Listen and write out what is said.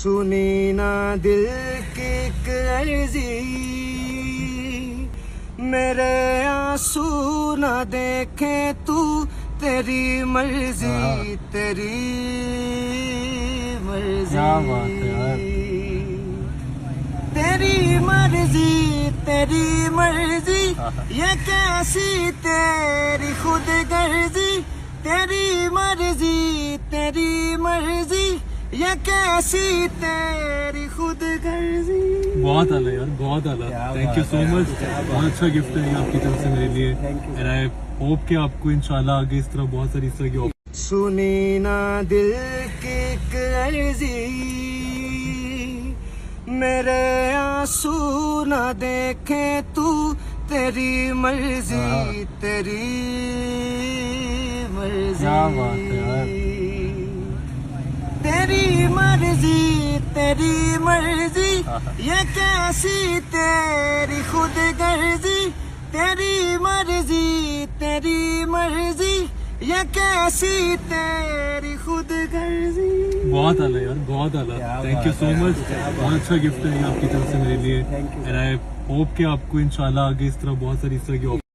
सुनी ना दिल की एक अर्जी, मेरे आंसू ना देखे तू, तेरी मर्जी तेरी मर्जी। क्या बात है यार। तेरी मर्जी तेरी मर्जी, ये कैसी तेरी खुद गर्जी। तेरी मर्जी तेरी मर्जी, ये कैसी तेरी खुद गर्जी। बहुत आला यार, बहुत आला। Thank you so much. बहुत अच्छा गिफ्ट है ये आपकी तरफ से मेरे लिए। एंड आई होप कि आपको इंशाल्लाह आगे इस तरह बहुत सारी इस तरह की सुनी ना दिल की एक अर्जी, मेरे आंसू ना देखे तू, तेरी मर्जी तेरी मर्जी। क्या बात है यार। तेरी मर्जी तेरी मर्जी, ये कैसी तेरी खुद गर्जी। तेरी मर्जी तेरी मर्जी, ये कैसी तेरी खुद गर्जी। बहुत आला यार, बहुत आला। Thank you so much. बहुत अच्छा गिफ्ट है ये आपकी तरफ से मेरे लिए। एंड आई होप कि आपको इंशाल्लाह आगे इस तरह बहुत सारी इस तरह की